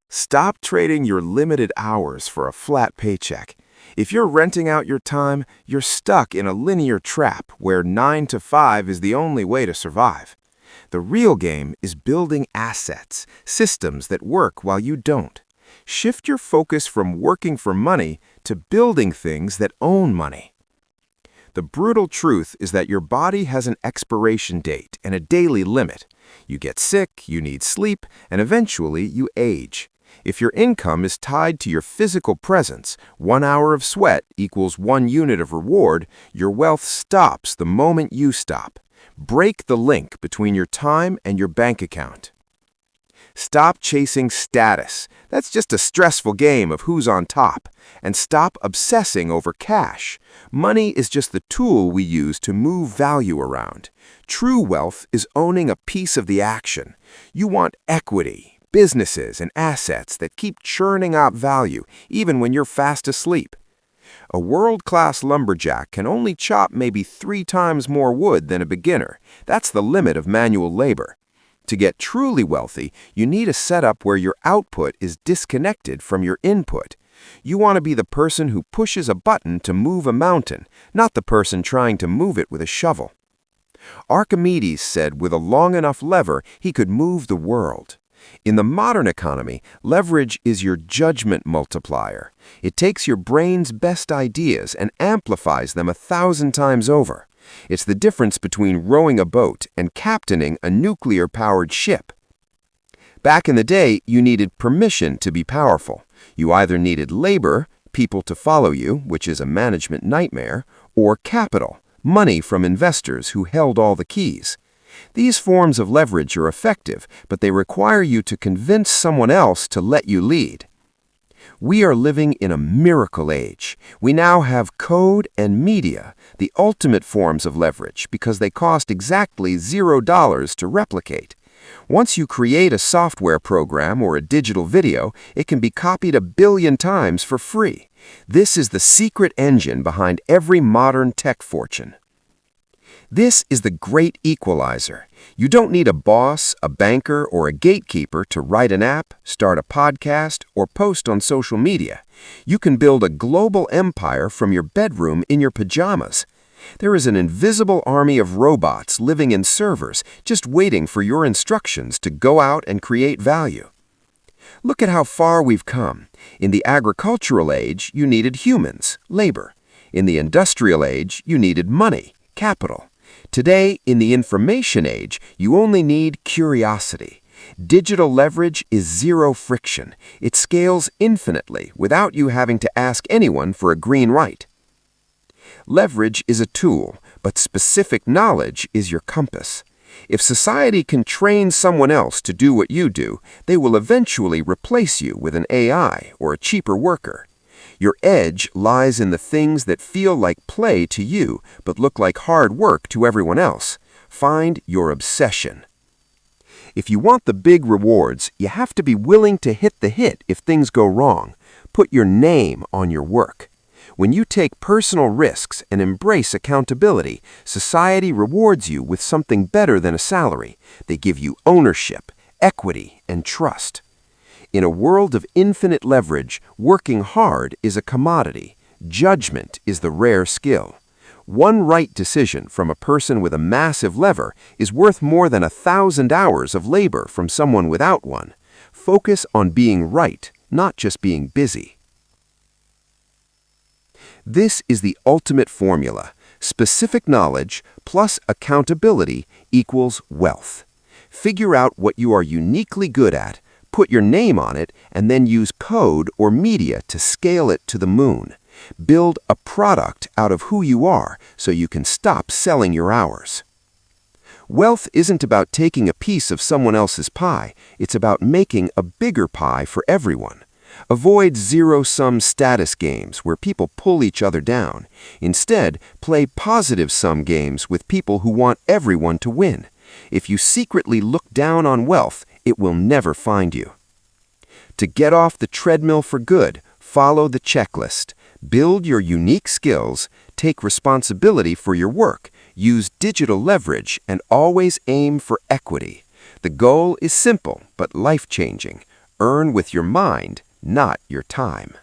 Stop trading your limited hours for a flat paycheck. If you're renting out your time, you're stuck in a linear trap where 9 to 5 is the only way to survive. The real game is building assets, systems that work while you don't. Shift your focus from working for money to building things that own money. The brutal truth is that your body has an expiration date and a daily limit. You get sick, you need sleep, and eventually you age. If your income is tied to your physical presence, 1 hour of sweat equals 1 unit of reward, your wealth stops the moment you stop. Break the link between your time and your bank account. Stop chasing status. That's just a stressful game of who's on top. And stop obsessing over cash. Money is just the tool we use to move value around. True wealth is owning a piece of the action. You want equity, businesses, and assets that keep churning out value even when you're fast asleep. A world-class lumberjack can only chop maybe 3 times more wood than a beginner. That's the limit of manual labor. To get truly wealthy, you need a setup where your output is disconnected from your input. You want to be the person who pushes a button to move a mountain, not the person trying to move it with a shovel. Archimedes said with a long enough lever, he could move the world. In the modern economy, leverage is your judgment multiplier. It takes your brain's best ideas and amplifies them 1,000 times over. It's the difference between rowing a boat and captaining a nuclear-powered ship. Back in the day, you needed permission to be powerful. You either needed labor, people to follow you, which is a management nightmare, or capital, money from investors who held all the keys. These forms of leverage are effective, but they require you to convince someone else to let you lead. We are living in a miracle age. We now have code and media, the ultimate forms of leverage, because they cost exactly $0 to replicate. Once you create a software program or a digital video, it can be copied 1 billion times for free. This is the secret engine behind every modern tech fortune. This is the great equalizer. You don't need a boss, a banker, or a gatekeeper to write an app, start a podcast, or post on social media. You can build a global empire from your bedroom in your pajamas. There is an invisible army of robots living in servers, just waiting for your instructions to go out and create value. Look at how far we've come. In the agricultural age, you needed humans, labor. In the industrial age, you needed money, capital. Today, in the information age, you only need curiosity. Digital leverage is zero friction. It scales infinitely without you having to ask anyone for a green light. Leverage is a tool, but specific knowledge is your compass. If society can train someone else to do what you do, they will eventually replace you with an AI or a cheaper worker. Your edge lies in the things that feel like play to you but look like hard work to everyone else. Find your obsession. If you want the big rewards, you have to be willing to hit the hit if things go wrong. Put your name on your work. When you take personal risks and embrace accountability, society rewards you with something better than a salary. They give you ownership, equity, and trust. In a world of infinite leverage, working hard is a commodity. Judgment is the rare skill. One right decision from a person with a massive lever is worth more than 1,000 hours of labor from someone without one. Focus on being right, not just being busy. This is the ultimate formula. Specific knowledge plus accountability equals wealth. Figure out what you are uniquely good at, put your name on it, and then use code or media to scale it to the moon. Build a product out of who you are so you can stop selling your hours. Wealth isn't about taking a piece of someone else's pie. It's about making a bigger pie for everyone. Avoid zero-sum status games where people pull each other down. Instead, play positive-sum games with people who want everyone to win. If you secretly look down on wealth, it will never find you. To get off the treadmill for good, follow the checklist. Build your unique skills, take responsibility for your work, use digital leverage, and always aim for equity. The goal is simple but life-changing. Earn with your mind, not your time.